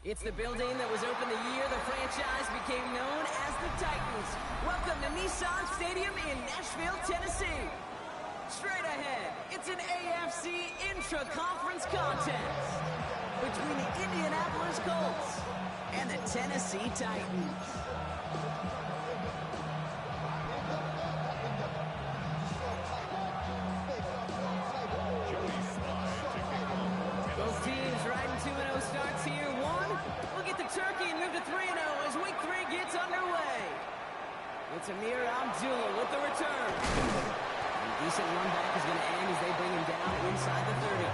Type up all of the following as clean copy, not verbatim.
It's the building that was opened the year the franchise became known as the Titans. Welcome to Nissan Stadium in Nashville, Tennessee. Straight ahead, it's an AFC intra-conference contest between the Indianapolis Colts and the Tennessee Titans. Both teams riding 2-0 starts here. We'll get the turkey and move to 3-0 as week 3 gets underway. It's Ameer Abdullah with the return. A decent run back is going to end as they bring him down inside the 30.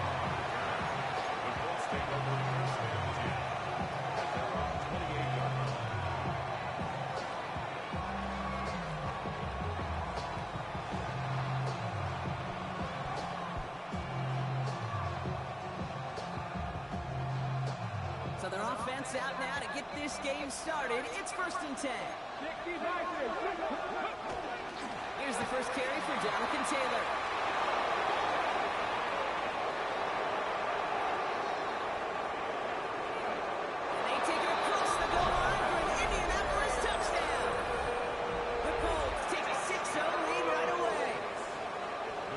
So their offense out now to get this game started. It's 1st and 10. Here's the first carry for Jonathan Taylor. And they take it across the goal line for an Indianapolis touchdown. The Colts take a 6-0 lead right away.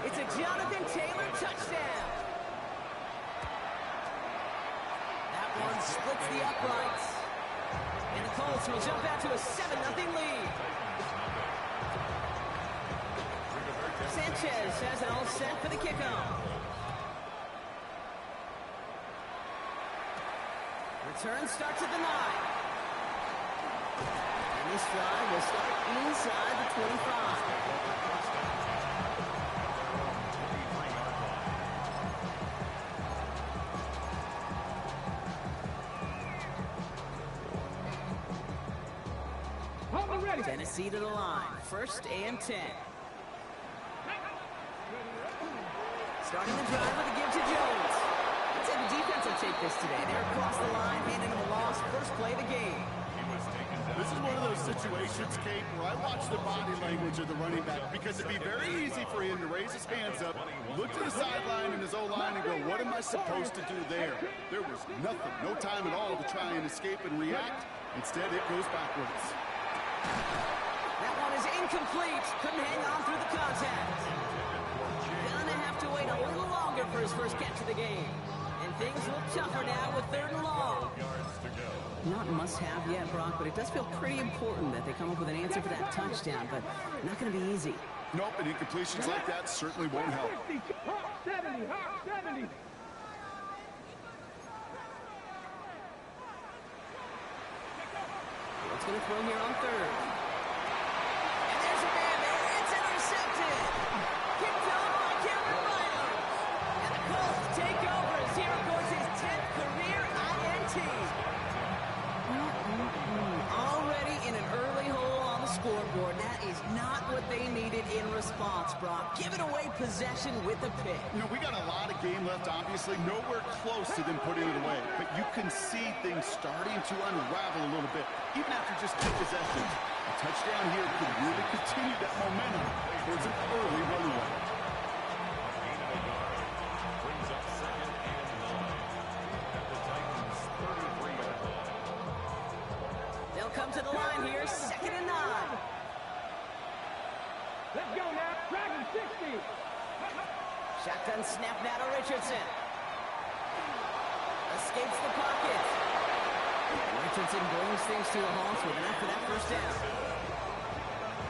It's a Jonathan Taylor touchdown. That one splits the uprights. And the Colts will jump out to a 7-0 lead. Sanchez has it all set for the kickoff. Return starts at the 9. And this drive will start inside the 25. Tennessee to the line. 1st and 10. Starting the drive with a give to Jones. Let's say the defense will take this today. They're across the line, handing him a loss. First play of the game. This is one of those situations, Kate, where I watch the body language of the running back because it'd be very easy for him to raise his hands up, look to the sideline and his O-line and go, what am I supposed to do there? There was nothing, no time at all to try and escape and react. Instead, it goes backwards. That one is incomplete. Couldn't hang on through the contact. Gonna have to wait a little longer for his first catch of the game. And things look tougher now with 3rd and long. Not must-have yet, Brock, but it does feel pretty important that they come up with an answer for that touchdown, but not going to be easy. Nope, and incompletions like that certainly won't help. 70. What's going to throw here on 3rd? And there's a man there. It's intercepted. Kicked off by Cameron Ryder. And the Colts take over as he records his 10th career INT. Already in an early hole on the scoreboard. That is not what they needed in response, Brock. Giving away possession with a pick. You know, we got a lot of game left, obviously. Nowhere close to them putting it away. But you can see things starting to unravel a little bit, even after just 2 possessions. A touchdown here could really continue that momentum towards an early runaway. They'll come to the line here, 2nd and 9. Let's go now. Dragon 60. Shotgun snap now to Richardson. Escapes the pocket. Richardson brings things to a halt with enough for that 1st down.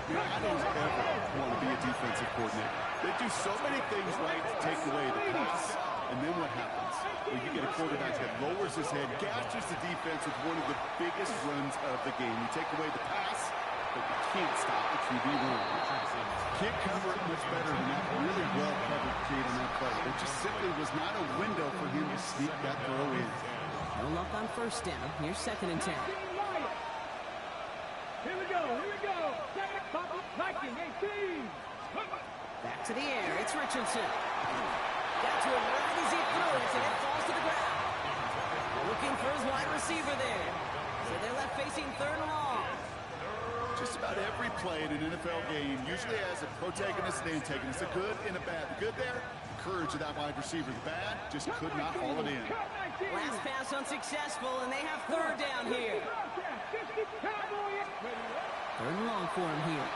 You know, I don't ever want to be a defensive coordinator. They do so many things right to take away the pass, and then what happens? Well, you get a quarterback that lowers his head, gashes the defense with one of the biggest runs of the game. You take away the pass, but you can't stop the QB run. Can't cover it much better than that really well-covered kid in that play. There just simply was not a window for him to sneak that throw in. No luck on 1st down. Here's 2nd and 10. Here we go. Viking 18. Back to the air. It's Richardson. Got to him right as he threw it, and it falls to the ground. Looking for his wide receiver there. So they're left facing 3rd and long. Just about every play in an NFL game usually has a protagonist and antagonist, a good and a bad. The good there, the courage of that wide receiver. The bad, just could not haul it in. Last pass unsuccessful, and they have third down here. Third and long for him here.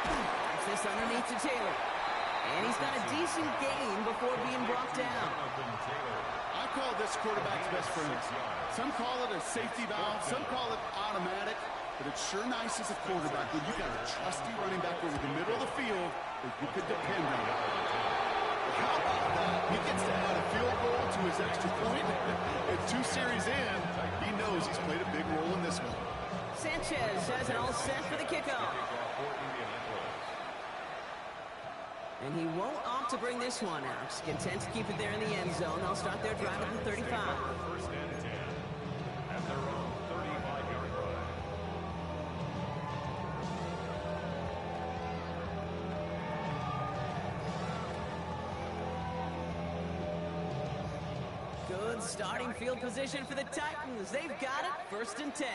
That's this underneath to Taylor. And he's got a decent gain before being brought down. I call this quarterback's best friend. Some call it a safety valve, some call it automatic, but it's sure nice as a quarterback when you got a trusty running back over the middle of the field that you could depend on. How about that? He gets to add a field goal to his extra point. And 2 series in, he knows he's played a big role in this one. Sanchez has it all set for the kickoff. And he won't opt to bring this one out. He's content to keep it there in the end zone. They'll start their drive at the 35. First and 10 at their own 35-yard line. Good starting field position for the Titans. They've got it. First and 10.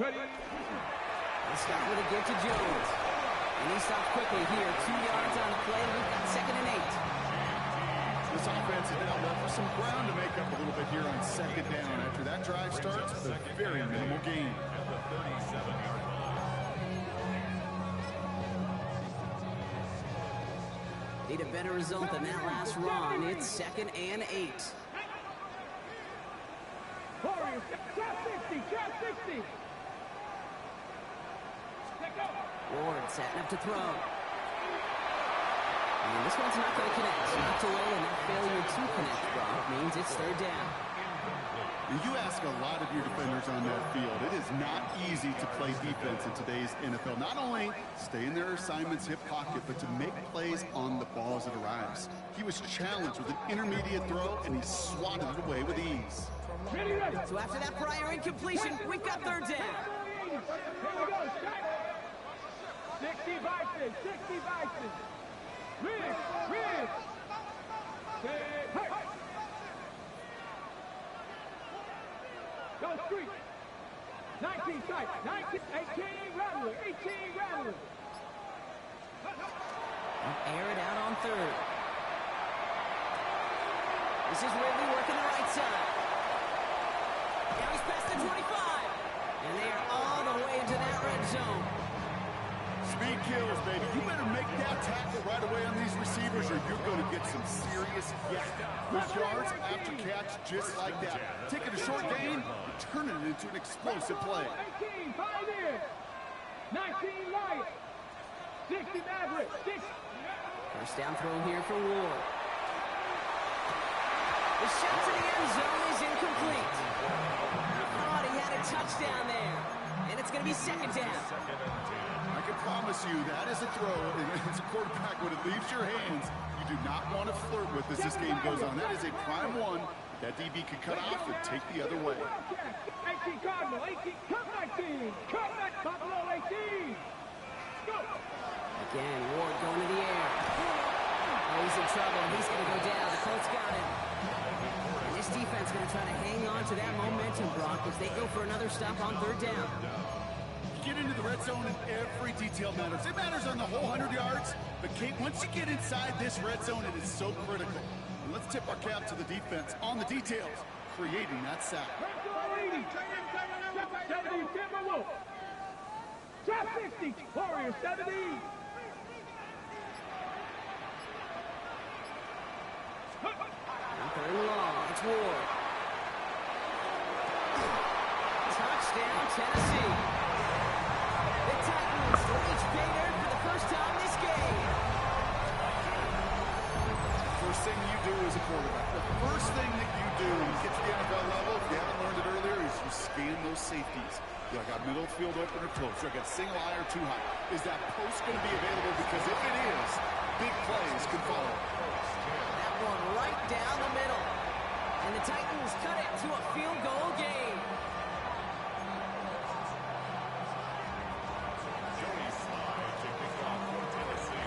Ready. Let's start with a give to Jones. And he stops quickly here. 2 yards on the play. We've got second and 8. This offense is now left with some ground to make up a little bit here on second down. After that drive starts, it's a very minimal gain. At the 37-yard line. Need a better result than that last run. It's second and 8. Warriors, trap 60, trap 60. Ward setting up to throw. And this one's not going to connect. Not to low, and that failure to connect, Brock, means it's third down. And you ask a lot of your defenders on that field. It is not easy to play defense in today's NFL. Not only stay in their assignment's hip pocket, but to make plays on the ball as it arrives. He was challenged with an intermediate throw, and he swatted it away with ease. Ready, ready. So after that prior incompletion, we've got third down. Here we go. 60 Bison, 60 Bison. Ridge, ridge. Hey. Go street. 19 sight, 19, 18 Rattler, 18 Rattler. Air it out on third. This is Ridley working the right side. Now he's past the 25. And they are all the way into that red zone. Speed kills, baby. You better make that tackle right away on these receivers or you're going to get some serious yak. Good yards after catch just like that. Taking a short gain, turning it into an explosive play. 18, Pioneer. 19 Light. 60 Maverick, 6. First down throw here for Ward. The shot to the end zone is incomplete. Thought he had a touchdown there. And it's going to be second down. I can promise you that is a throw. As a quarterback, when it leaves your hands, you do not want to flirt with as this game goes on. That is a prime one that DB can cut off and take the other way. 18 Cardinal, 18, cut 19. Cut that Buffalo 18. Go. Again, Ward going to the air. Oh, he's in trouble. He's going to go down. The Colts got him. And this defense going to try to hang on to that momentum, Brock, as they go for another stop on third down. Get into the red zone and every detail matters. It matters on the whole 100 yards. But, Kate, once you get inside this red zone, it is so critical. And let's tip our cap to the defense on the details, creating that sack. 70 Timberwolf. Trap 60, Warriors 70. Third and long, it's Ward. Touchdown, Tennessee. The Titans reach pay dirt for the first time this game. First thing you do as a quarterback, the first thing that you do when you get to the NFL level, if you haven't learned it earlier, is you scan those safeties. Do I got middle field open or close? Do I got single eye or too high? Is that post going to be available? Because if it is, big plays can follow. That one right down the middle. And the Titans cut it to a field goal game.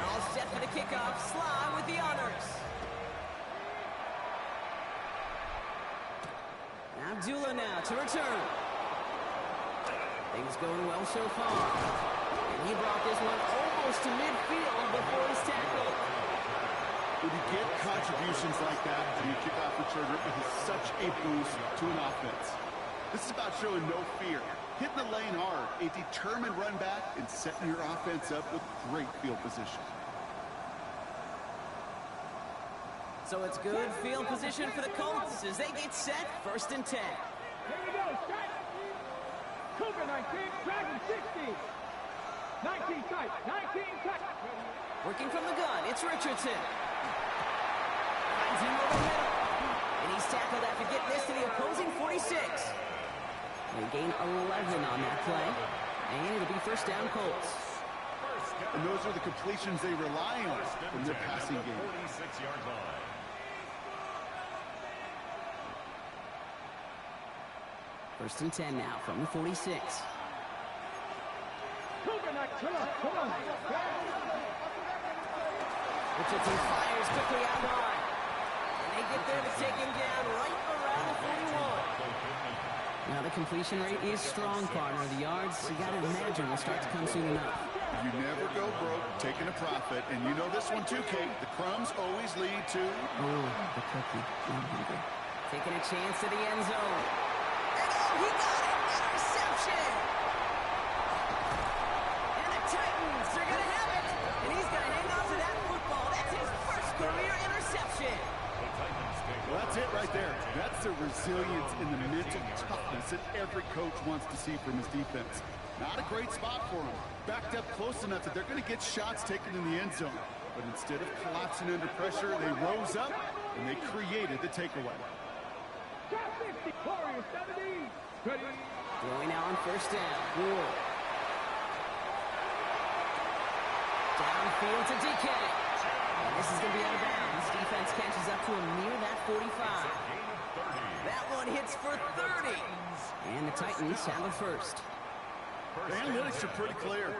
All set for the kickoff. Sly with the honors. Abdullah now to return. Things going well so far. And he brought this one almost to midfield before he's tackled. When you get contributions like that to your kickoff returner, it is such a boost to an offense. This is about showing no fear, hitting the lane hard, a determined run back, and setting your offense up with great field position. So it's good field position for the Colts as they get set, 1st and 10. Here we go, set. Cougar 19, Dragon 60. 19 tight, 19 tight. Working from the gun, it's Richardson. Finds him over the middle. And he's tackled after getting this to the opposing 46. They gain 11 on that play. And it'll be 1st down Colts. And those are the completions they rely on from their passing game. 46-yard line. First and 10 now from the 46. Cougar 19, come on. Richardson fires quickly out wide. And they get there to take him down right around the 41. Now the completion rate is strong, partner. The yards, you got to imagine, will start to come soon enough. You never go broke taking a profit, and you know this one too, Kate. The crumbs always lead to... Oh, the cookie. I'm hungry. Taking a chance to the end zone. And oh, he got it! Interception! And the Titans are going to have it! And he's going to hang on to that football. That's his first career interception. Well, that's it right there. That's the resilience and the mental toughness that every coach wants to see from his defense. Not a great spot for him. Backed up close enough that they're going to get shots taken in the end zone. But instead of collapsing under pressure, they rose up and they created the takeaway. Top 50, Warriors 70. Ready? Going now on 1st down. Ward. Downfield to DK. And this is going to be out of bounds. Defense catches up to him near that 45. That one hits for 30. And the Titans have a first. The analytics are pretty clear.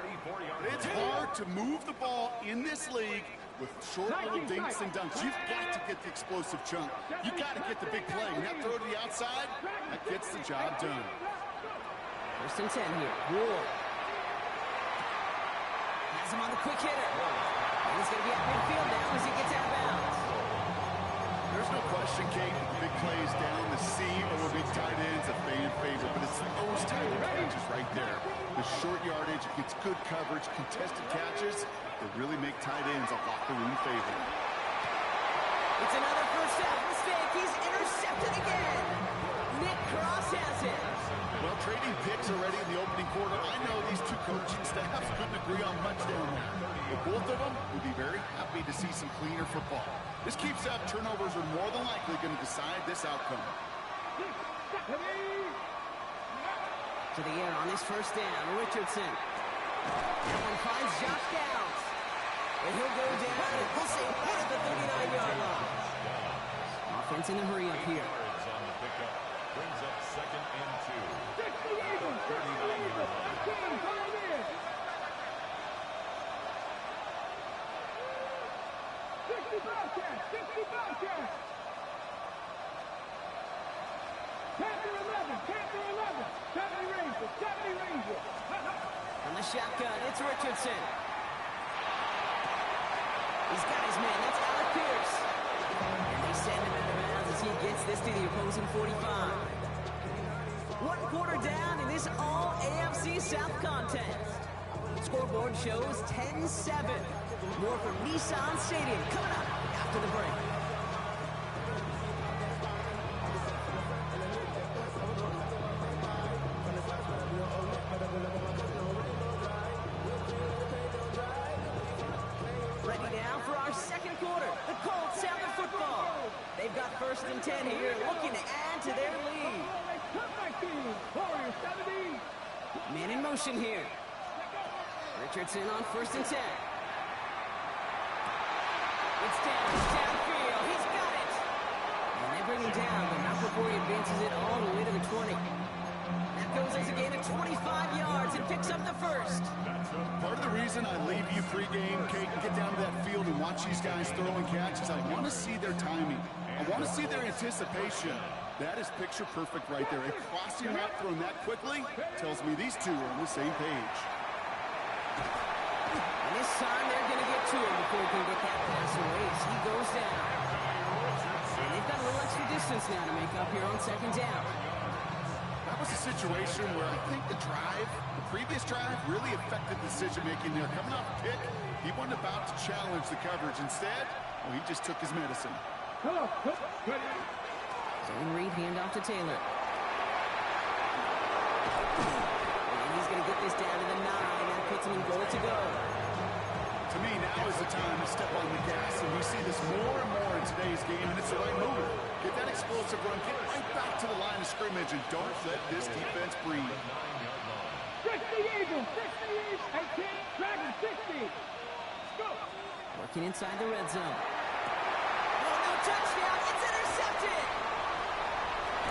It's hard to move the ball in this league with short little dinks and dunks. You've got to get the explosive chunk. You've got to get the big play. And that throw to the outside, that gets the job done. 1st and 10 here. Ward. Has him on the quick hitter. And he's going to be at midfield now as he gets out of bounds. There's no question, Kate, the big plays down the seam or big tight ends, a fan favorite, but it's those type of catches right there. The short yardage, it gets good coverage, contested catches that really make tight ends a locker room favorite. It's another first half mistake. He's intercepted again. Nick Cross has it. Well, trading picks already in the opening quarter. I know these two coaching staffs couldn't agree on much down there. But both of them would be very happy to see some cleaner football. This keeps up. Turnovers are more than likely going to decide this outcome. To the air on this 1st down. Richardson. That one finds Josh Downs. And he'll go down and he'll say right at the 39-yard line. Offense in a hurry up here. On the pickup brings up 2nd and 2. 60 Eagles, 60 Eagles. Team, come in. 60 Bobcats, 60 Bobcats. Panther 11, Panther 11. 70 Rangers, 70 Rangers. From the shotgun, it's Richardson. He's got his man. That's Alec Pierce. And they send him out of bounds as he gets this to the opposing 45. 1 quarter down in this all-AFC South contest. Scoreboard shows 10-7. More from Nissan Stadium coming up after the break. Ready now for our 2nd quarter. The Colts have the football. They've got 1st and 10 here, looking to add to their lead. Warriors 70. Man in motion here. Richardson on 1st and 10. It's downfield. He's got it. And they bring him down, but not before he advances it all the way to the 20. That goes as a gain of 25 yards and picks up the 1st. Part of the reason I leave you pregame, Kate, and get down to that field and watch these guys throw and catch is I want to see their timing. I want to see their anticipation. That is picture perfect right there. A crossing route thrown that quickly tells me these two are on the same page. And This time they're going to get to him before he can get that pass away as he goes down. And they've got a little extra distance now to make up here on second down. That was a situation where I think the previous drive, really affected decision-making there. Coming off a pick, he wasn't about to challenge the coverage. Instead, well, he just took his medicine. Zone read, handoff to Taylor. And he's going to get this down to the 9. That puts him in goal to go. To me, now is the time to step on the gas, and we see this more and more in today's game, and it's the right move. Get that explosive run, get right back to the line of scrimmage, and don't let this defense breathe. 60 Eagles, 60 Eagles, 18, Dragon 60. Go. Working inside the red zone. Oh, no touchdown. It's intercepted.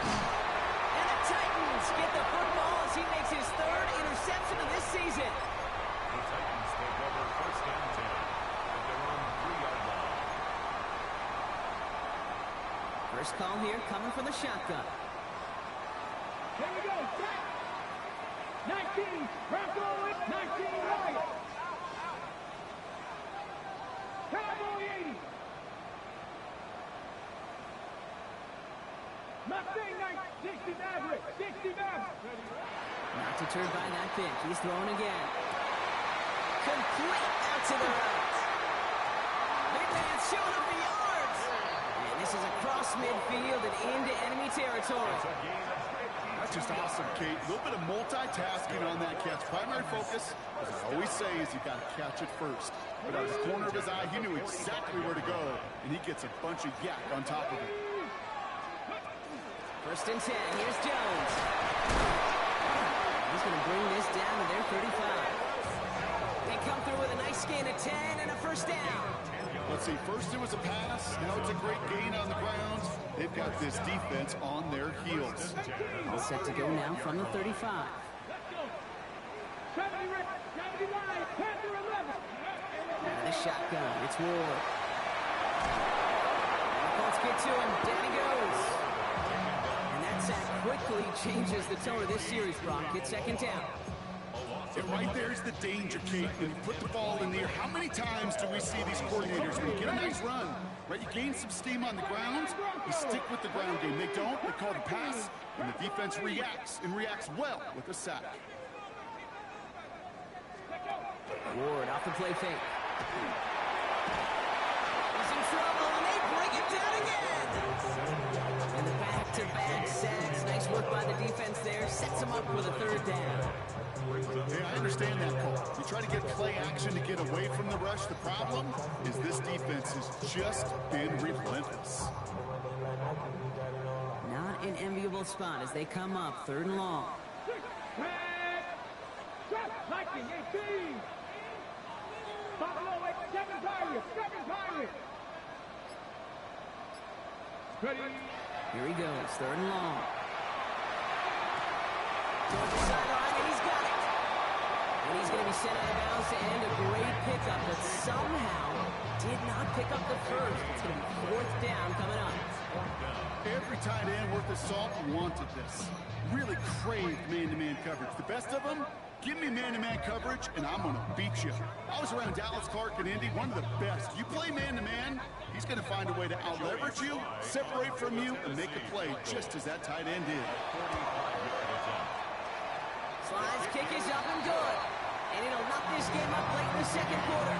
And the Titans get the football as he makes his 3rd interception of this season. The Titans take over first and 10 at their own 3-yard line. First call here coming from the shotgun. Here we go, set. 19, Bronco, 19 right. Cowboy 80. Mustang 60 Maverick, 60 Maverick. Not deterred by that pick. He's throwing again. Complete out to the right. Big man's showing up the yards. And this is across midfield and into enemy territory. That's just awesome, Kate. A little bit of multitasking on that catch. Primary focus, as I always say, is you got to catch it first. But out of the corner of his eye, he knew exactly where to go, and he gets a bunch of yak on top of it. First and 10. Here's Jones. He's going to bring this down to their 35. They come through with a nice gain of 10 and a first down. Let's see, first it was a pass, now it's a great gain on the ground. They've got this defense on their heels. All set to go now from the 35. Let's go. 79, Panther 11. Out of the shotgun, it's Ward. Let's get to him, down he goes. And that sack quickly changes the tone of this series, Brock. It's second down. And right there's the danger, Kate. When you put the ball in the air, how many times do we see these coordinators, when you get a nice run, right, you gain some steam on the ground, you stick with the ground game. They don't, they call the pass, and the defense reacts, and reacts well with a sack. Ward off the play fake. He's in trouble, and they bring it down again. And the back-to-back sacks. Nice work by the defense there. Sets him up with a 3rd down. Hey, I understand that call. You try to get play action to get away from the rush. The problem is this defense has just been relentless. Not an enviable spot as they come up 3rd and long. Lightning 18. Buffalo 7 Pirates. Ready. Here he goes, 3rd and long. Toward the sideline, and he's got it. And he's going to be sent out of bounds and a great pickup, but somehow did not pick up the first. It's going to be 4th down coming up. Every tight end worth his salt wanted this. Really craved man-to-man coverage. The best of them, give me man-to-man coverage, and I'm going to beat you. I was around Dallas Clark and Indy, one of the best. You play man-to-man, he's going to find a way to out-leverage you, separate from you, and make a play just as that tight end did. Slides, kick is up and good. And it'll knock this game up late in the 2nd quarter.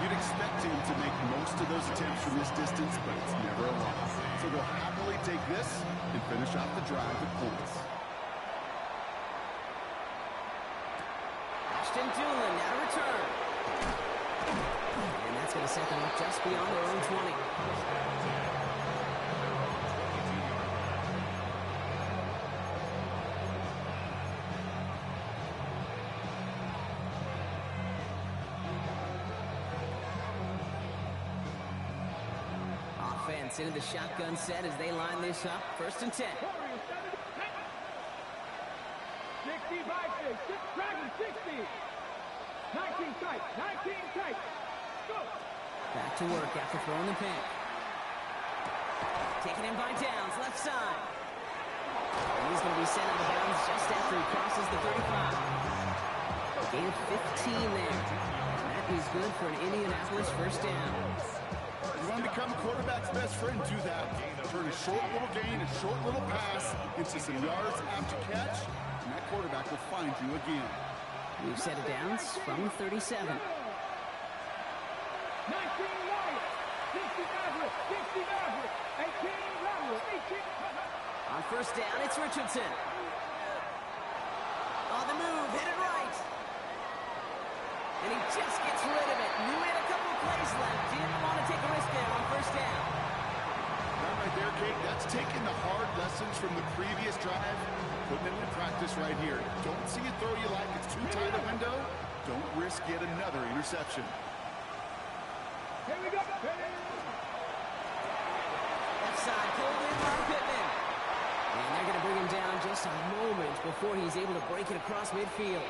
You'd expect him to make most of those attempts from this distance, but it's never a loss. So they'll happily take this and finish off the drive with points. Ashton Doolin now return. And that's going to set them up just beyond their own 20. Offense into the shotgun set as they line this up. 1st and 10. 65, Dragon 60. 19 tight. Go. Back to work after throwing the pick. Taken in by Downs, left side. And he's going to be sent out of bounds just after he crosses the 35. Gain of 15 there. And that is good for an Indianapolis first down. You want to become a quarterback's best friend, do that. Turn a short little gain, a short little pass into some yards after catch, and that quarterback will find you again. We've set it downs from the 37. 19 Wyatt, 60 Maverick, 60 Maverick, 18 Lateral, 18. On first down, it's Richardson. On the move, hit it right. And he just gets rid of it. You had a couple of plays left. Didn't want to take a risk there on first down. That right there, Kate, that's taking the hard lessons from the previous drive, putting it into practice right here. Don't see a throw you like, it's too tight a window. Don't risk yet another interception. Here we go. Left side, pulled in by Pittman. And they're going to bring him down just a moment before he's able to break it across midfield.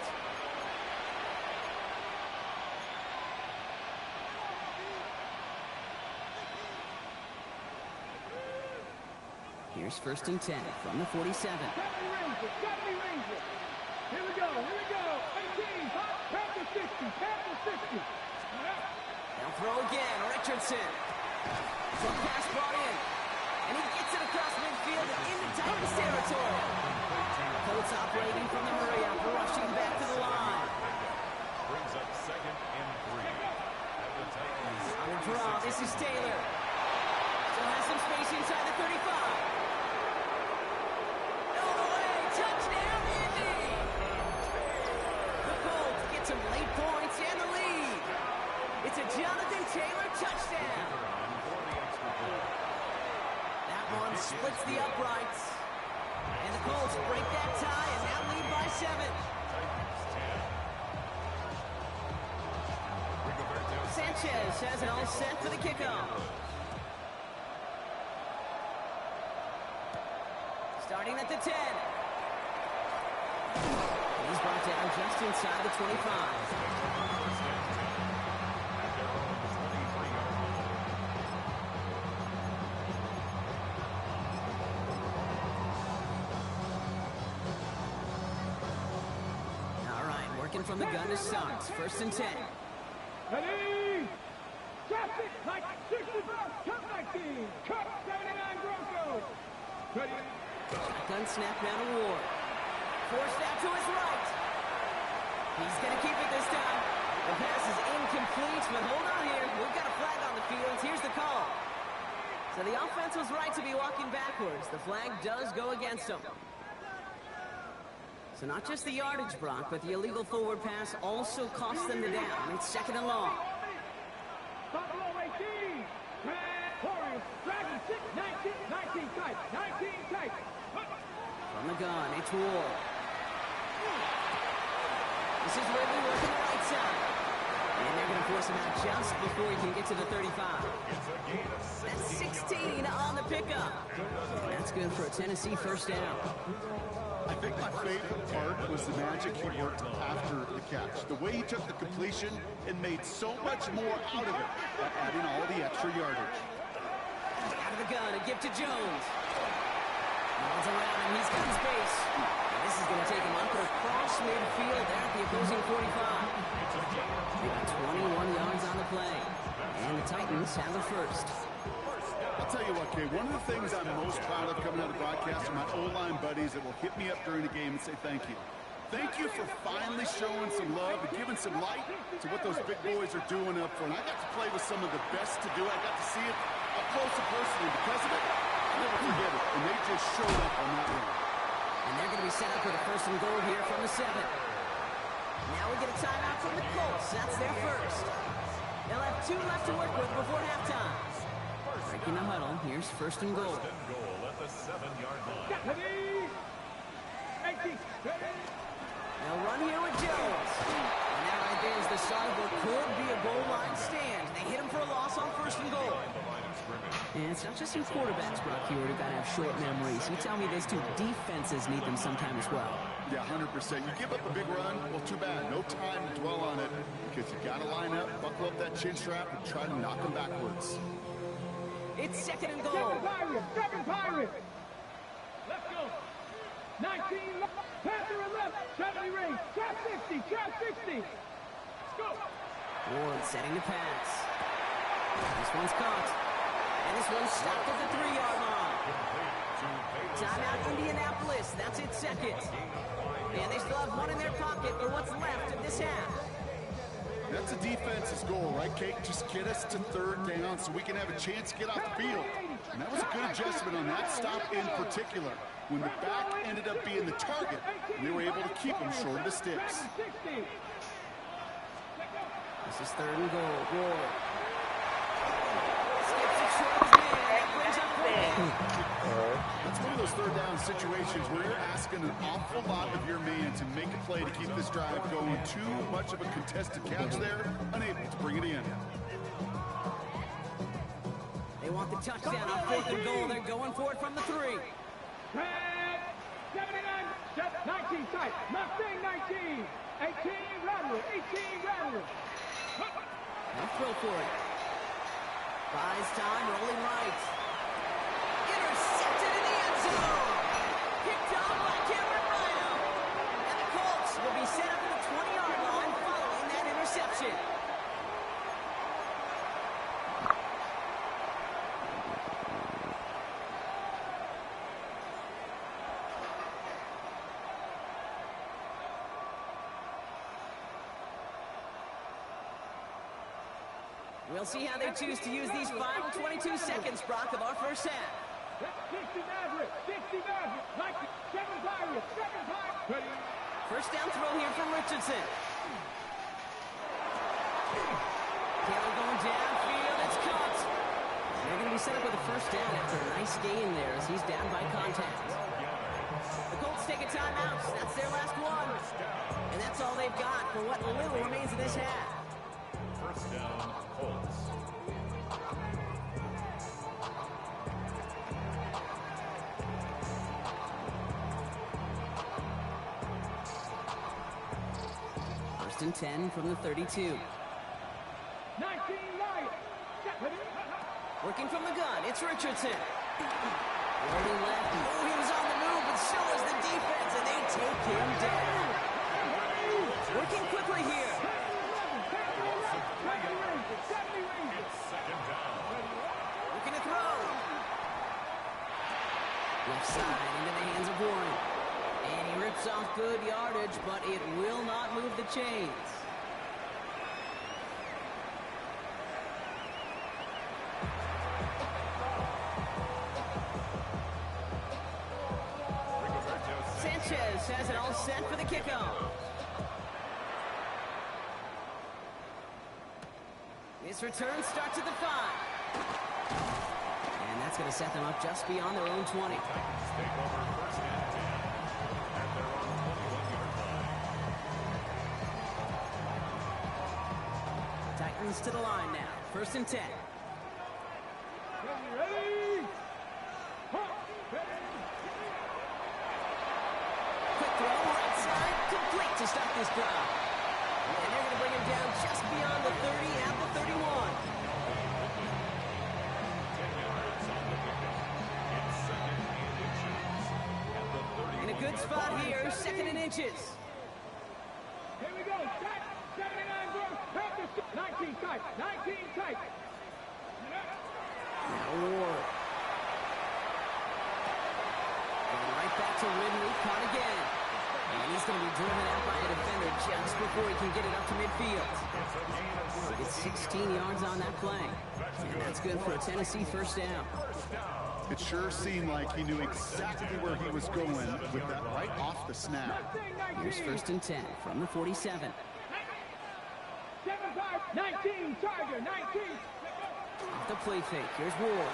Here's first and 10 from the 47. Ranger. Here we go. 18, Panther 60, Panther 60. They'll throw again, Richardson. Front pass brought in. And he gets it across midfield and into Titans territory. Colts operating from the hurry-up, rushing back to the line. Brings up 2nd and 3. At the Titans. On the draw, this is Taylor. Still has some space inside the 35. Touchdown, Indy! The Colts get some late points and the lead. It's a Jonathan Taylor touchdown. That one splits the uprights. And the Colts break that tie and now lead by 7. Sanchez has it all set for the kickoff. Starting at the 10. He's brought down just inside the 25. All right, working from the gun to start. First and 10. Ready? Traffic, like 60 bucks, cut 19, cut 79 Broncos. Ready? Shotgun snap down to Ward. Forced out to his right. He's going to keep it this time. The pass is incomplete, but hold on here. We've got a flag on the field. Here's the call. So the offense was right to be walking backwards. The flag does go against them. So not just the yardage, Brock, but the illegal forward pass also cost them the down. It's 2nd and long. Buffalo 18. Warriors, Dragon 6, 19 tight, 19 tight. From the gun, it's Ward. This is Ridley working the right side. And they're going to force him out just before he can get to the 35. That's 16 on the pickup. That's good for a Tennessee first down. I think my favorite part was the magic he worked after the catch. The way he took the completion and made so much more out of it by adding all the extra yardage. Out of the gun, a gift to Jones. Runs around him, he's got space. And this is going to take him up across midfield there at the opposing 45. They got 21 yards on the play. And the Titans have the first. I'll tell you what, Kay, one of the things I'm most proud of coming out of the broadcast are my O-line buddies that will hit me up during the game and say thank you. Thank you for finally showing some love and giving some light to what those big boys are doing up front. I got to play with some of the best to do it. I got to see it up close and personal. Because of it, I'll never forget it. And they just showed up on that one. And they're going to be set up with a first and goal here from the 7. Now we get a timeout from the Colts. That's their first. They'll have 2 left to work with before halftime. Breaking the huddle, here's first and goal. First and goal at the 7-yard line. Ready? 18, ready? They'll run here with Jones. And that right there is the start of what could be a goal line stand. They hit him for a loss on first and goal. And it's not just your quarterbacks, Brock, you already got to have short memories. You tell me those 2 defenses need them sometime as well. Yeah, 100%. You give up a big run, well, too bad. No time to dwell on it because you got to line up, buckle up that chin strap, and try to knock them backwards. It's second and goal. Second Pirates. Let's go. 19 left, Panther and left, 70 range, trap 60, trap 60. Let's go. Ward setting the pass. This one's caught. And this one's stopped at the 3-yard line. Timeout Indianapolis. That's its second. And they still have one in their pocket for what's left of this half. That's a defense's goal, right, Kate? Just get us to third down so we can have a chance to get off the field. And that was a good adjustment on that stop in particular. When the back ended up being the target, and they were able to keep him short of the sticks. This is 3rd and goal. Ward. Skips it short of his man. That brings up 4. That's one of those third down situations where you're asking an awful lot of your man to make a play to keep this drive going. Too much of a contested catch there, unable to bring it in. They want the touchdown on 4th and goal. They're going for it from the 3. 79, 19 tight, Mustang 19, 18 Rattler, 18 Rattler. They'll throw for it. Buys time, rolling right. Intercepted in the end zone. Picked off by Cameron Ryan. And the Colts will be set up at the 20-yard line following that interception. We'll see how they choose to use these final 22 seconds, Brock, of our first half. 60 Maverick, 60 Maverick, 7 Pirates, 7 Pirates. First down throw here from Richardson. Taylor going downfield, it's caught. They're going to be set up with a first down after a nice gain there as he's down by contact. The Colts take a timeout. That's their last one. And that's all they've got for what little remains of this half. First down, Colts. First and 10 from the 32. 19 Lions. Working from the gun, it's Richardson. Rolling left. Oh, he was on the move, but so is the defense, and they take him down. Working quickly here. It's second down. Looking to throw. Left side into the hands of Warren. And he rips off good yardage, but it will not move the chains. Sanchez has it all set for the kickoff. This return starts at the 5. And that's going to set them up just beyond their own 20. Titans take over first and 10 at their own 21-yard line. Titans to the line now. First and 10. Ready? Quick throw, right side, complete to start this drive. And they're going to bring him down just beyond the 30 at the 31. 10 yards on the pickup. It's second and inches at the 31. In a good spot here, second and inches. Here we go. 79 gross. 19 tight. 19 tight. Now Ward. Going right back to Ridley, caught again. And he's going to be driven out by a defender just before he can get it up to midfield. So he gets 16 yards on that play. And that's good for a Tennessee first down. It sure seemed like he knew exactly where he was going with that right off the snap. Here's first and 10 from the 47. 19 Tiger. 19. Off the play fake. Here's Ward.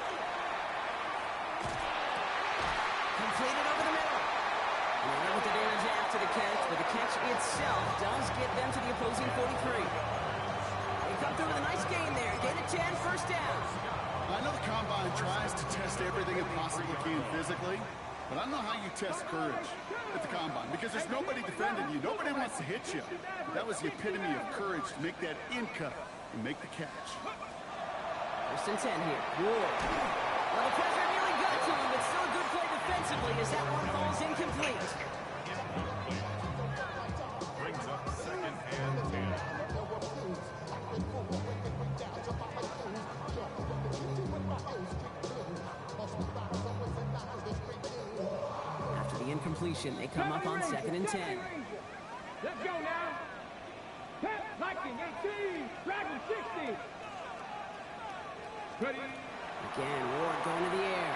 Completed over the middle. And they with the damage after the catch, but the catch itself does get them to the opposing 43. They come through with a nice gain there. Gain of 10, first down. I know the Combine tries to test everything it possibly can physically, but I don't know how you test courage at the Combine because there's nobody defending you. Nobody wants to hit you. That was the epitome of courage to make that in cut and make the catch. First and 10 here. Ward. Well, the pressure nearly got to him, but still a good play defensively as that one falls incomplete. Brings up second and 10. completion. They come up on 2nd and 10. Let's go now. Viking 18, Dragon 60. Ready? Again, Ward going to the air.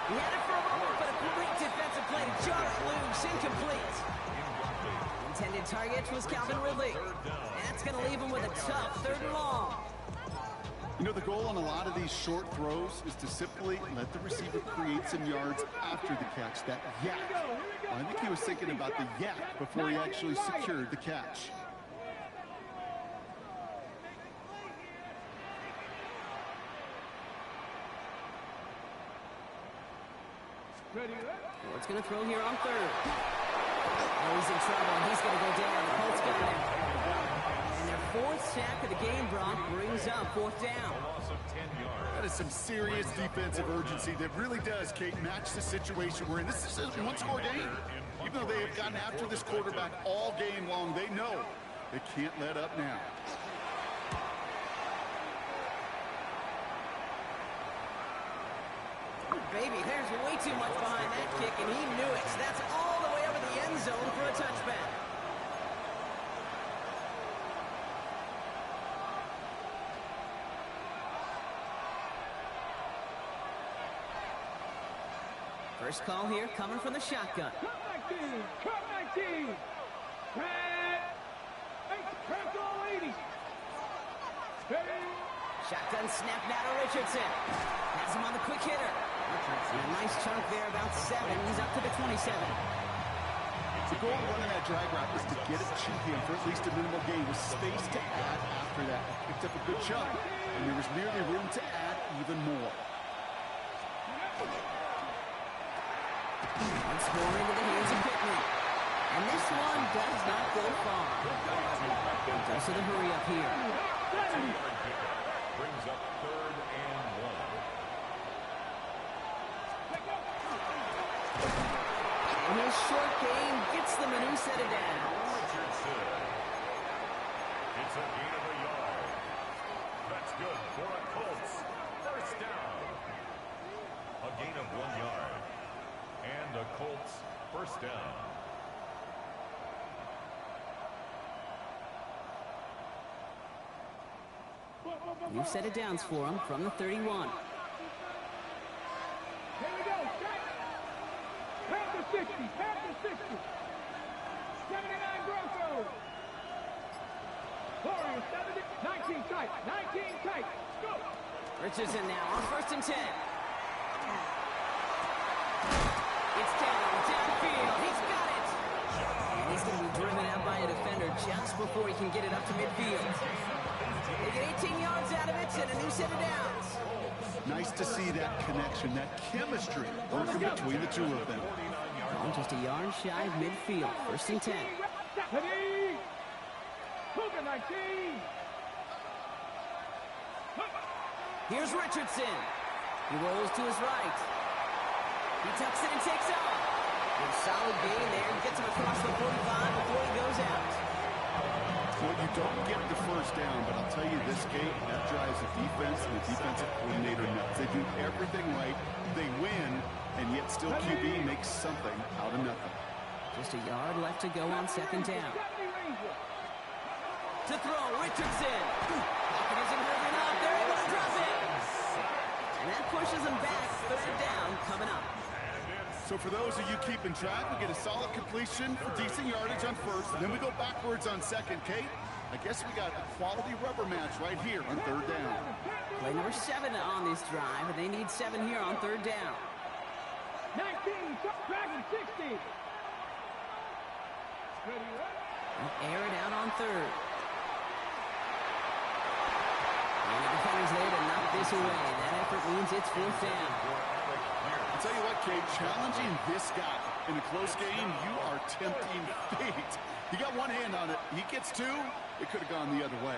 He had it for a moment, but a great defensive play to jar it loose. Incomplete. Intended target was Calvin Ridley. That's going to leave him with a tough 3rd and long. You know, the goal on a lot of these short throws is to simply let the receiver create some yards after the catch, that yak. I think he was thinking about the yak before he actually secured the catch. Ward's going to throw here on 3rd. Oh, he's in trouble. He's going to go down. The Colts got him. And their 4th sack of the game, Brock, brings up 4th down. That is some serious defensive urgency that really does, Kate, match the situation we're in. This is a one-score game. Even though they have gotten after this quarterback all game long, they know they can't let up now. Baby, there's way too much behind that kick, and he knew it. That's all the way over the end zone for a touchback. First call here coming from the shotgun. Cut 19, cut 19. Press all 80. Ready? Shotgun snap now to Richardson. Has him on the quick hitter. And a nice chunk there, about 7. He's up to the 27. The goal of running that drag route is to get it to him for at least a minimal gain with space to add after that. Picked up a good chunk, and there was merely room to add even more. Once more into the hands of Pittman. And this one does not go far. Goes to the hurry up here. Brings up 3rd and 1. And his short game gets them a new set of downs. Richardson. It's a gain of a yard. That's good for a Colts. 1st down. A gain of 1 yard. And the Colts 1st down. New set of downs for him from the 31. Here we go. Panther 60. Panther 60. 79 Broncos. Warriors 70. 19 tight. 19 tight. Go. Richardson now on 1st and 10. It's downfield. He's got it. And he's going to be driven out by a defender just before he can get it up to midfield. They get 18 yards out of it and a new set of downs. Nice to see that connection, that chemistry working between the two of them. On just a yard shy of midfield. 1st and 10. Ready. Cougar 19. Here's Richardson. He rolls to his right. He tucks it and takes off. Good solid gain there. Gets him across the 45 before he goes out. Well, you don't get the 1st down, but I'll tell you this, Kate, that drives the defense and the defensive coordinator nuts. They do everything right. They win, and yet still QB makes something out of nothing. Just a yard left to go on 2nd down. To throw, Richardson. Pocket isn't hurt enough. They're able to drop it. And that pushes them back. 3rd down coming up. So for those of you keeping track, we get a solid completion for decent yardage on 1st, and then we go backwards on 2nd. Kate, I guess we got a quality rubber match right here on 3rd down. Play number 7 on this drive, and they need 7 here on 3rd down. 19, Dragon 60. They'll air it out on 3rd. And the defender's there to knock this away. That effort means it's 4th down. I'll tell you what, Kate, challenging this guy in a close game, you are tempting fate. He got one hand on it. He gets 2. It could have gone the other way.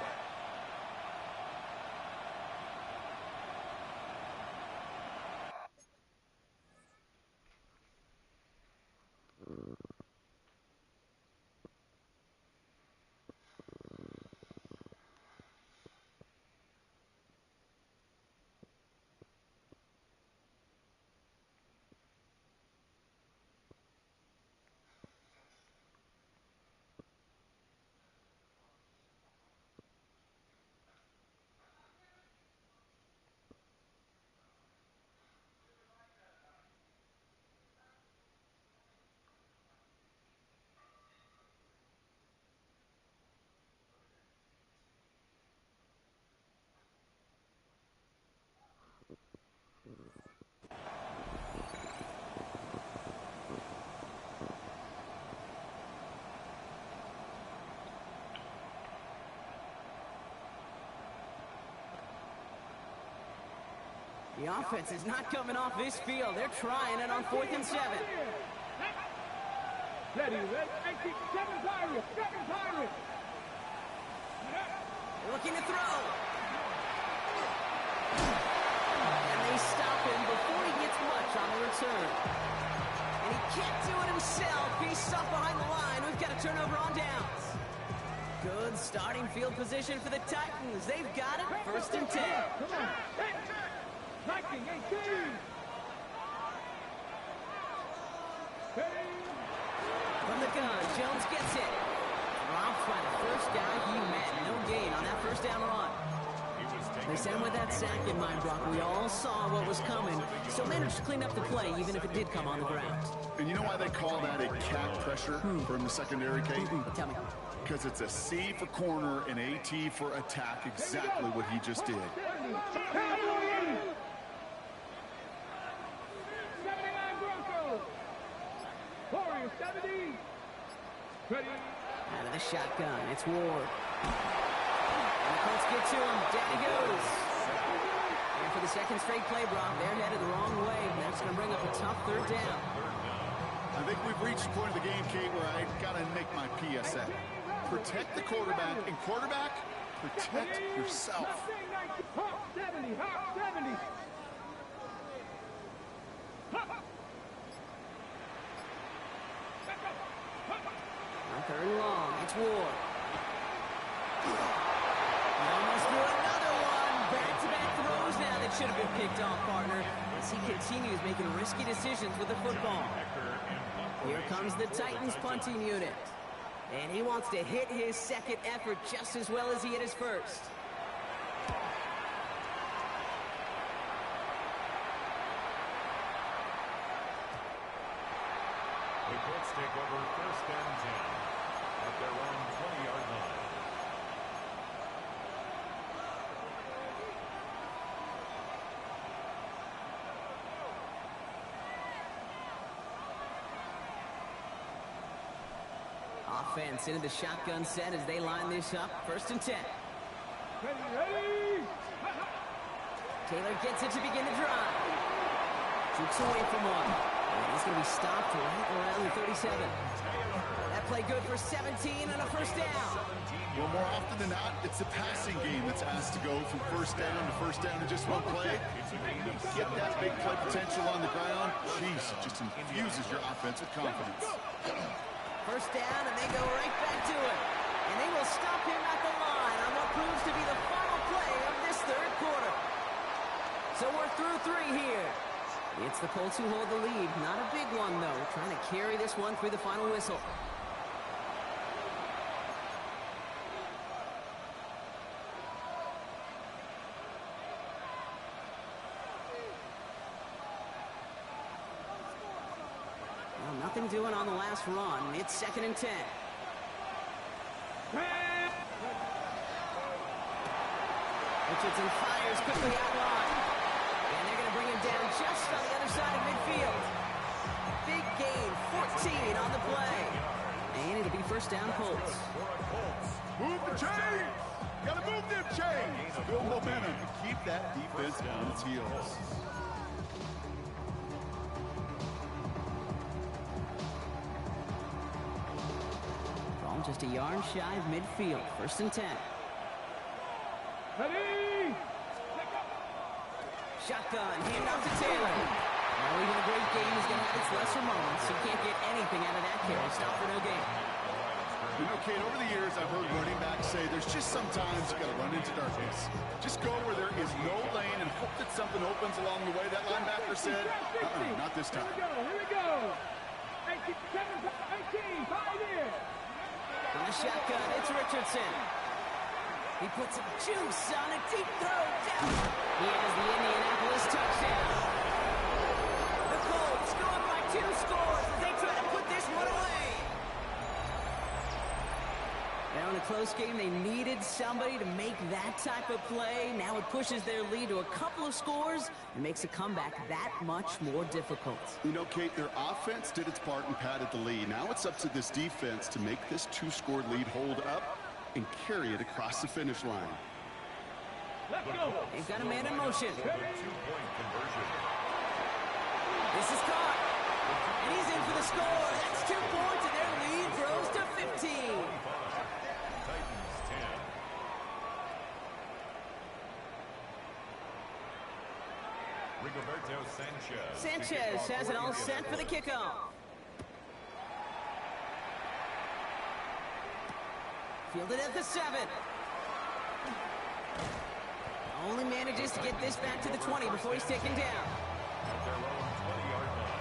The offense is not coming off this field. They're trying it on 4th and 7. Ready, 7 Pirates, 7 Pirates. Looking to throw. And they stop him before he gets much on the return. And he can't do it himself. He's stuck behind the line. We've got a turnover on downs. Good starting field position for the Titans. They've got it. 1st and 10. Come on. 19, 18. From the gun, Jones gets it. Dropped by the first guy he met. No gain on that first down run. They said with that sack in mind, Brock, we all saw what was coming, so managed to clean up the play, even if it did come on the ground. And you know why they call that a cat pressure from the secondary, Kate? Tell me. Because it's a C for corner and AT for attack, exactly what he just did. 79 Broncos. Warriors 70. Ready. Out of the shotgun, it's Ward. And the Colts get to him. Down he goes. And for the second straight play, Brock, they're headed the wrong way. That's going to bring up a tough 3rd down. I think we've reached the point of the game, Kate, where I got to make my PSA. Protect the quarterback, and quarterback, protect yourself. Hawk 70, Hawk 70. On 3rd and long, it's Ward. Almost threw another one. Back-to-back throws now that should have been picked off, partner, as he continues making risky decisions with the football. Here comes the Titans punting unit. And he wants to hit his second effort just as well as he hit his first. The Colts take over 1st and 10 at their own 20-yard line. Offense into the shotgun set as they line this up. 1st and 10. Ready. Taylor gets it to begin the drive. Shoots away from one. And he's going to be stopped right around the 37. That play good for 17 and a 1st down. Well, more often than not, it's the passing game that's asked to go from 1st down to 1st down in just one play. Get that big play potential on the ground. Jeez, it just infuses your offense with confidence. 1st down, and they go right back to it. And they will stop him at the line on what proves to be the final play of this 3rd quarter. So we're through 3 here. It's the Colts who hold the lead. Not a big one, though. Trying to carry this one through the final whistle. Well, nothing doing on the last run. It's 2nd and 10. Richardson fires quickly out line. And they're going to bring him down just on the other side of midfield. Big gain, 14 on the play. And it'll be 1st down Colts. Move the chains! Gotta move them chains! Build momentum to keep that defense on its heels. Ball just a yard shy of midfield. 1st and 10. Ready. Shotgun, hand off to Taylor. Now even a great game is going to have its lesser moments. You can't get anything out of that carry. Stop for no gain. You know, Kate, over the years, I've heard running backs say there's just sometimes you got to run into darkness. Just go where there is no lane and hope that something opens along the way. That linebacker said, not this time. Here we go. 18, 5 in. From the shotgun, it's Richardson. He puts some juice on a deep throw down. He has the Indianapolis touchdown. The Colts going by 2 scores as they try to put this one away. Now in a close game, they needed somebody to make that type of play. Now it pushes their lead to a couple of scores and makes a comeback that much more difficult. You know, Kate, their offense did its part and padded the lead. Now it's up to this defense to make this 2-score lead hold up and carry it across the finish line. Let's go. They've got a man in motion. The two-point conversion. This is caught. And he's in for the score. That's 2 points, and their lead grows to 15. Titans 10. Rigoberto Sanchez. Sanchez has it all set for the kickoff. Fielded at the 7. Only manages to get this back to the 20 before he's taken down. At their own 20-yard line.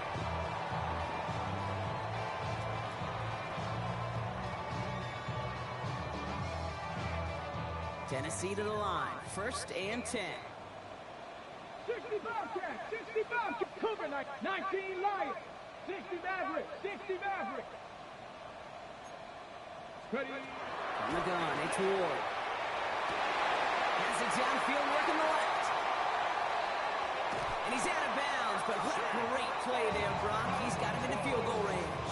Tennessee to the line. 1st and 10. 60 Bobcats, 60 Bobcats. Cougar 19 Lions, 60 Mavericks, 60 Mavericks. Ready? On the gun, it's Ward. Has it downfield, working the left. And he's out of bounds, but what a great play there, Brock. He's got him into field goal range.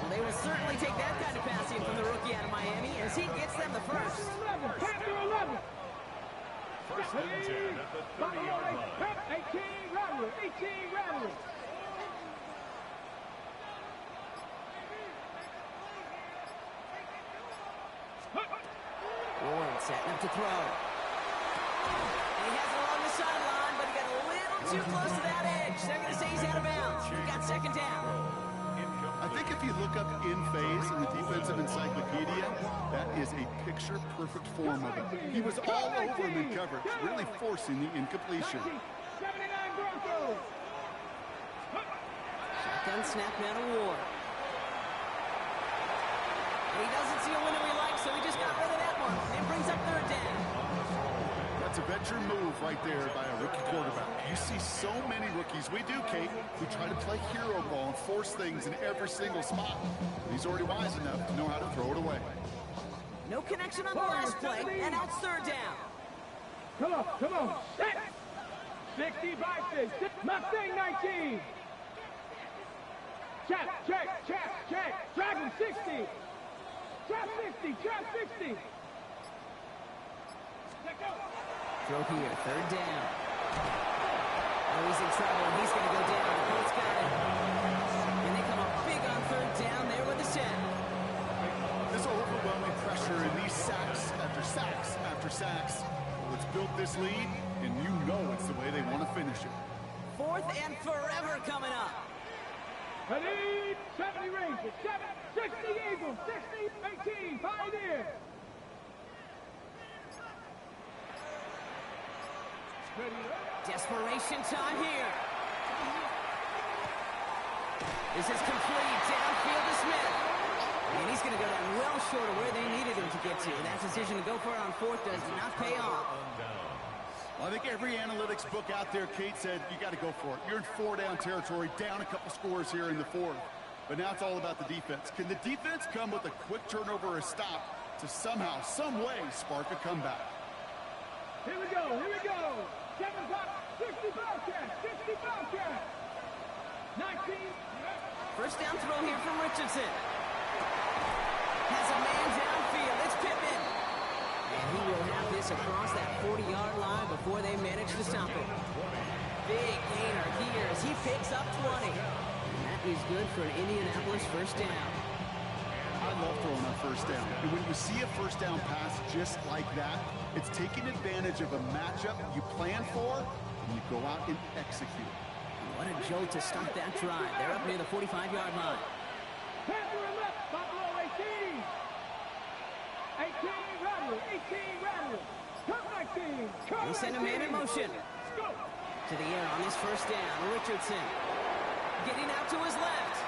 Well, they will certainly take that kind of passing from the rookie out of Miami as he gets them the first. Panther 11. First and 10 at the 30-yard line. 18 Rattler, 18 Rattler. Ward setting up to throw. And he has it along the sideline, but he got a little too close to that edge. They're going to say he's out of bounds. We've got 2nd down. I think if you look up in phase in the defensive encyclopedia, that is a picture-perfect form of it. He was all over him in coverage, really forcing the incompletion. 79 Broncos. Shotgun snap now to Ward. And he doesn't see a window he likes, so he just got rid of that one and brings up 3rd down. That's a veteran move right there by a rookie quarterback. You see so many rookies, we do, Kate, who try to play hero ball and force things in every single spot. He's already wise enough to know how to throw it away. No connection on the last play, and now it's 3rd down. Come on, come on. 60 Vikings, Mustang 19. Check. Dragon 60. Trap 60, trap 60. Throw here, 3rd down. Oh, he's in trouble. He's going to go down. The Colts got it. And they come up big on 3rd down there with the sack. This overwhelming pressure and these sacks after sacks after sacks. Well, it's built this lead, and you know it's the way they want to finish it. 4th and forever coming up. Ready, 70 Rangers, 60 Eagles, 60, 18, Pioneer. Desperation time here. This is complete. Downfield to Smith. And he's going to go down well short of where they needed him to get to. That decision to go for it on 4th does not pay off. Well, I think every analytics book out there, Kate, said you got to go for it. You're in 4-down territory, down a couple scores here in the 4th. But now it's all about the defense. Can the defense come with a quick turnover or a stop to somehow, some way, spark a comeback? Here we go. 7 o'clock, 60 Bobcats, 60 Bobcats. 19. 1st down throw here from Richardson. Has a man downfield. It's Pittman. And he will have this across that 40-yard line before they manage to stop him. Big gainer here as he picks up 20. And that is good for an Indianapolis 1st down. I love throwing on 1st down. And when you see a 1st down pass just like that, it's taking advantage of a matchup you plan for, and you go out and execute. What a jolt to start that drive. They're up near the 45-yard line. Panther and left, Buffalo 18. 18 Rattler, 18 Rattler. Cup 19. They send a man in motion. Go. To the air on this 1st down. Richardson getting out to his left.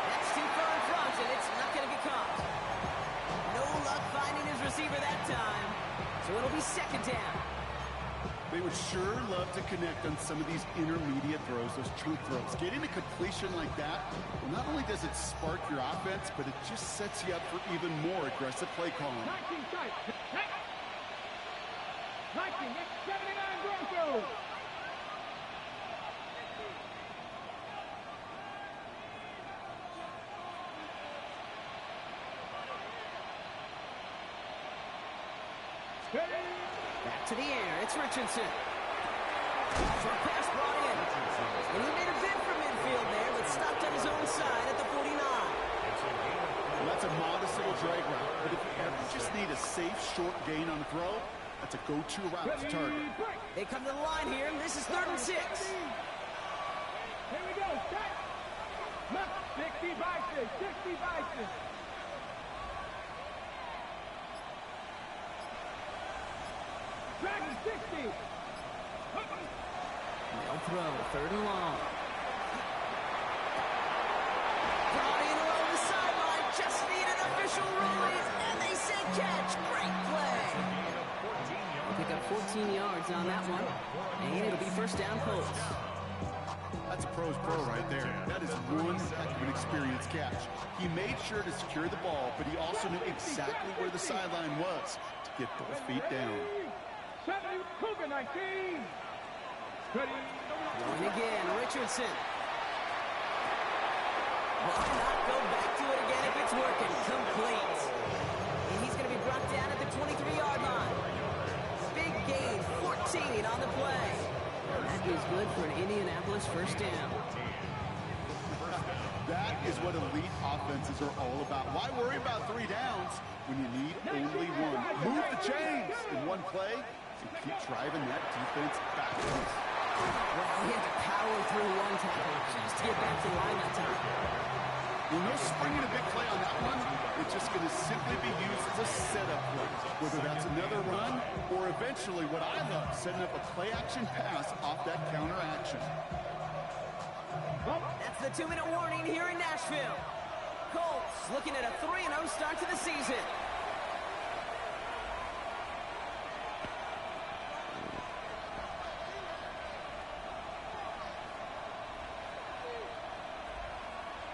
That's too far in front, and it's not going to be caught. No luck finding his receiver that time. So it'll be 2nd down. They would sure love to connect on some of these intermediate throws, those true throws. Getting a completion like that, well, not only does it spark your offense, but it just sets you up for even more aggressive play calling. 19 tight. 19, 79 Broncos. Ready? Back to the air. It's Richardson. Short pass brought in. And he made a bid for midfield there, but stopped on his own side at the 49. Well, that's a modest little drag route, but if you ever just need a safe, short gain on a throw, that's a go-to route to target. They come to the line here, and this is 3rd and 6. Here we go. Set. Look, 60 by 6. 60 by 6. Dragon 60. They'll throw. 3rd and long. Brought in along the sideline. Just need an official ruling. And they say catch. Great play. They pick up 14 yards on that one. And it'll be 1st down Colts. That's a pro's pro right there. That is one heck of an experienced catch. He made sure to secure the ball, but he also knew exactly where the sideline was to get both feet down. 70, Cougar 19. Ready. Going again, Richardson. Why not go back to it again if it's working? Complete. And he's going to be brought down at the 23-yard line. Big gain, 14 on the play. And that is good for an Indianapolis 1st down. That is what elite offenses are all about. Why worry about 3 downs when you need only one? Move the chains in one play and keep driving that defense backwards. Well, he had to power through one tackle just to get back to the line that time. When they're springing a big play on that one, it's just going to simply be used as a setup play. Whether that's another run or eventually what I love, setting up a play-action pass off that counter action. That's the 2-minute warning here in Nashville. Colts looking at a 3-0 start to the season.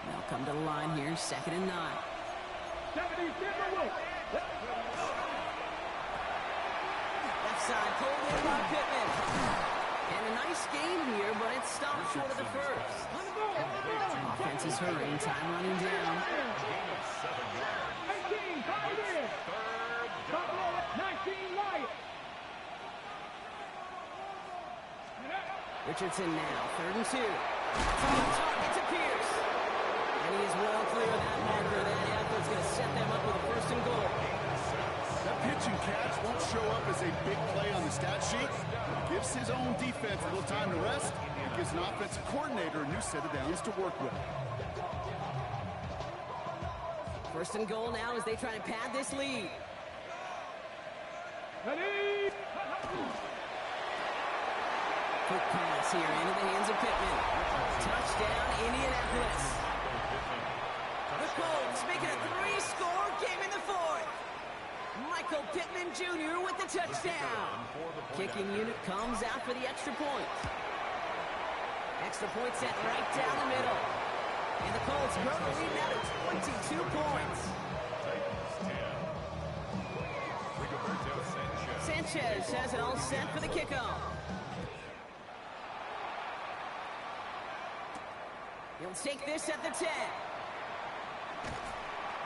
They'll come to the line here, 2nd and 9. 70, Timberwolves. Left side pulled in by Pittman. And a nice game here, but it's stopped short of the 1st. Offense is hurrying, time running down. 18, tied in. Buffalo, 19, Lions. Richardson now, 3rd and 2. Target to Pierce. And he is well clear of that marker. That effort's going to set them up with a 1st and goal. That pitch and catch won't show up as a big play on the stat sheet. It gives his own defense a little time to rest. It gives an offensive coordinator a new set of downs to work with. 1st and goal now as they try to pad this lead. Ready. Quick pass here into the hands of Pittman. Touchdown, Indianapolis. The Colts making a 3-score game in the 4th. Michael Pittman Jr. with the touchdown. Kicking unit comes out for the extra point. Extra point set right down the middle. And the Colts grow the lead now to 22 points. Sanchez has it all set for the kickoff. He'll take this at the 10.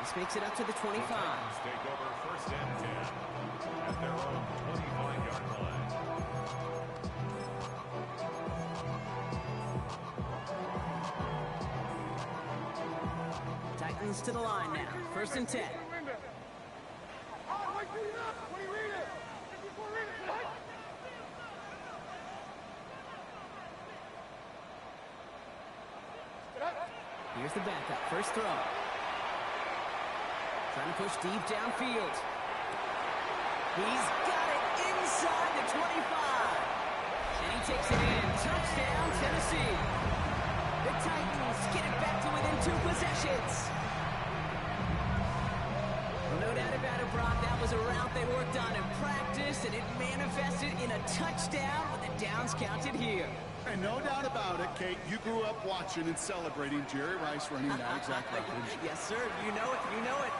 This makes it up to the 25. Take over 1st and 10 at their own 25-yard line. Titans to the line now. 1st and 10. Here's the backup. 1st throw. Trying to push deep downfield. He's got it inside the 25. And he takes it in. Touchdown, Tennessee. The Titans get it back to within 2 possessions. No doubt about it, Brock. That was a route they worked on in practice, and it manifested in a touchdown with the downs counted here. And no doubt about it, Kate, you grew up watching and celebrating Jerry Rice running that exact route. Yes, sir. You know it. You know it.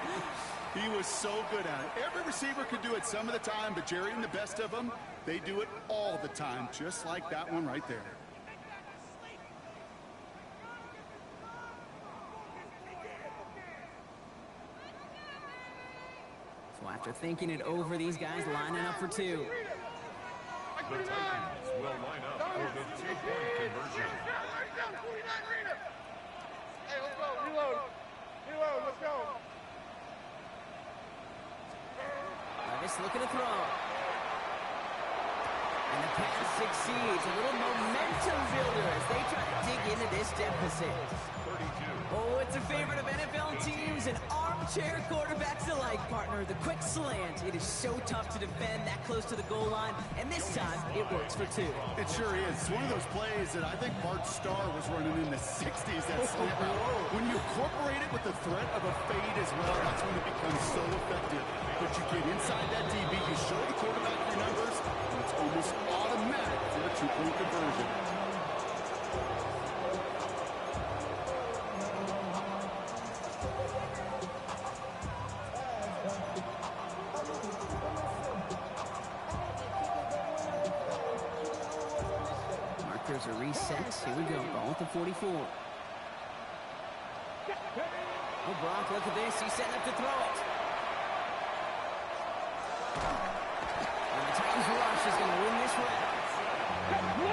He was so good at it. Every receiver could do it some of the time, but Jerry and the best of them, they do it all the time, just like that one right there. So after thinking it over, these guys lining up for 2. The Titans will line up for the two-point conversion. Hey, let's go. Reload. Reload. Let's go. Levis looking to throw. And the pass succeeds. A little momentum builder as they try to dig into this deficit. 32. Oh, it's a favorite of NFL teams and armchair quarterbacks alike, partner. The quick slant. It is so tough to defend that close to the goal line, and this time it works for two. It sure is. It's one of those plays that I think Bart Starr was running in the 60s, that slant route. When you incorporate it with the threat of a fade as well, that's when it becomes so effective. But you get inside that DB, you show the quarterback your numbers, and it's almost automatic for a two-point conversion. Markers are reset. Here we go. Ball at the 44. Oh, Brock, look at this. He's setting up to throw it. And the Titans rush is going to win this round.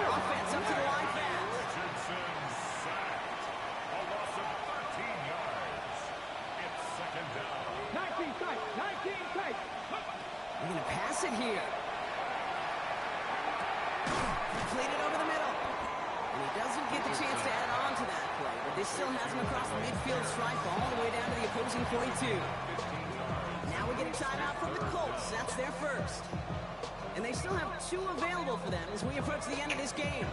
Offense up to the line fast. Richardson sacked. A loss of 13 yards. It's second down. 19 tight. 19 tight. They're going to pass it here. Completed over the middle. And he doesn't get the chance to add on to that play, but this still has him across the midfield stripe all the way down to the opposing 42. Now we get a timeout from the Colts. That's their first. And they still have two available for them as we approach the end of this game.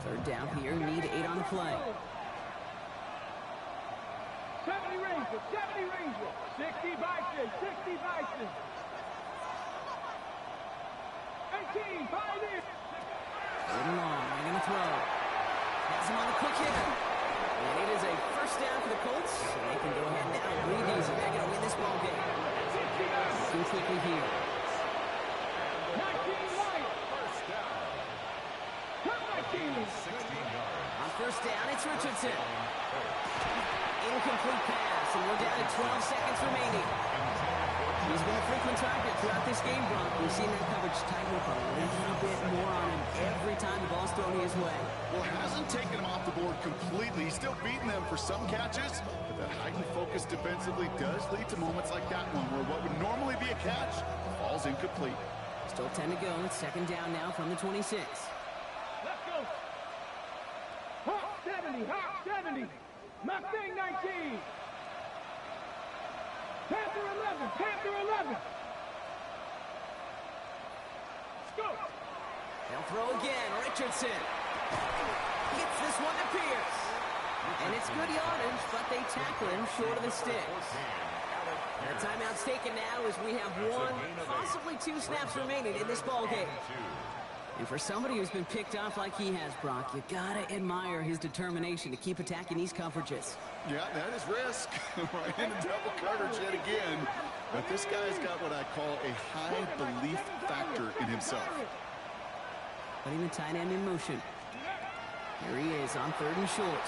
Third down here, need 8 on the play. 70 Rangers. 70 Rangers. 60 Bison. 60 Bison. 18, 5 in. Third and long, they're going to throw. Has him on the quick hitter. And it is a first down for the Colts. And they can go ahead now and breathe easy. They're going to win this ball game. Looking quickly here. 19 right. First down. 19. 16 yards. On first down, it's Richardson. Incomplete pass, and we're down to 12 seconds remaining. He's been a frequent target throughout this game, Brock. We've seen that coverage tighten up a little bit more on him every time the ball's thrown his way. Well, it hasn't taken him off the board completely. He's still beating them for some catches, but that heightened focus defensively does lead to moments like that one where what would normally be a catch falls incomplete. Still 10 to go. It's second down now from the 26. Let's go. Hawk 70. Hawk 70. Mustang 19. Panther 11. Panther 11. Let's go. They'll throw again. Richardson gets this one to Pierce. And it's good yardage, but they tackle him short of the sticks. And the timeout's taken now as we have one, possibly two snaps remaining in this ball game. And for somebody who's been picked off like he has, Brock, you gotta admire his determination to keep attacking these coverages. Yeah, that is risk. Right into double coverage yet again. But this guy's got what I call a high belief factor in himself. Putting the tight end in motion. Here he is on third and short.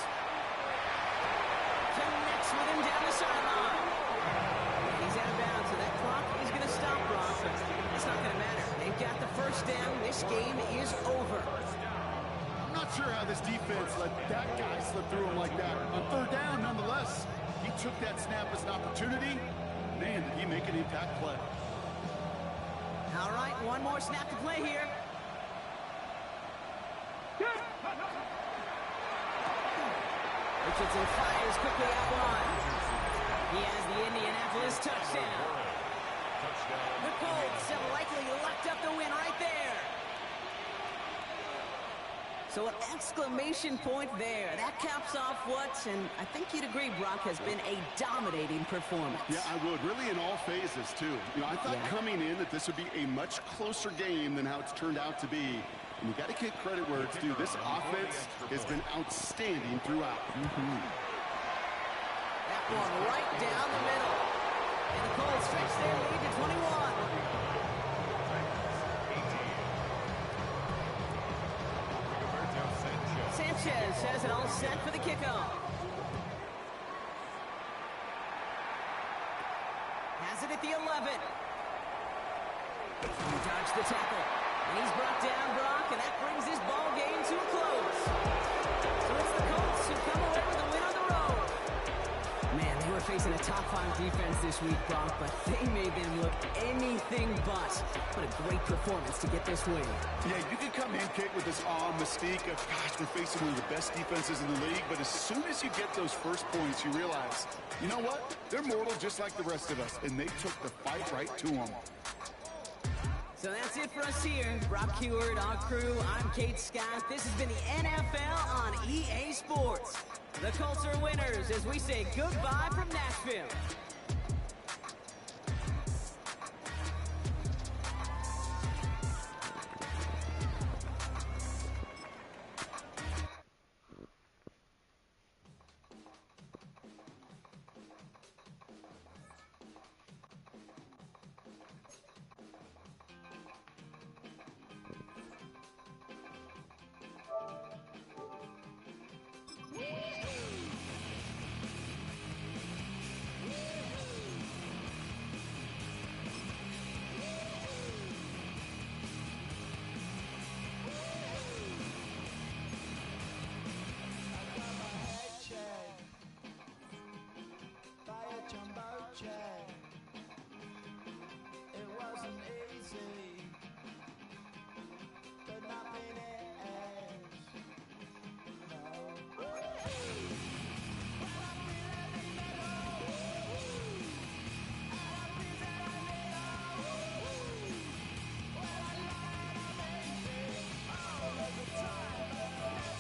Connects with him down the sideline. And he's out of bounds, so that clock is going to stop, Brock. But it's not going to matter. They've got the first down. This game is over. I'm not sure how this defense let that guy slip through him like that. On third down, nonetheless, he took that snap as an opportunity. Man, did he make an impact play. All right, one more snap to play here. Richardson fires quickly out wide. He has the Indianapolis touchdown. The Colts have likely locked up the win right there. So an exclamation point there. That caps off what, and I think you'd agree, Brock, has been a dominating performance. Yeah, I would. Really in all phases, too. You know, I thought coming in that this would be a much closer game than how it's turned out to be. And you got to give credit where it's due. This offense has been outstanding throughout. That one right down the middle. And the Colts stretch their lead to 21. Sanchez has it all set for the kickoff. Has it at the 11. He dodged the tackle. And he's brought down, Brock, and that brings this ball game to a close. So it's the Colts who come away with a win on the road. Man, they were facing a top-5 defense this week, Brock, but they made them look anything but. What a great performance to get this win. Yeah, you can come in, Kate, with this awe and mystique of, gosh, we're facing one of the best defenses in the league, but as soon as you get those first points, you realize, you know what? They're mortal just like the rest of us, and they took the fight right to them. So that's it for us here. Brock Huard, our crew, I'm Kate Scott. This has been the NFL on EA Sports. The Colts are winners as we say goodbye from Nashville.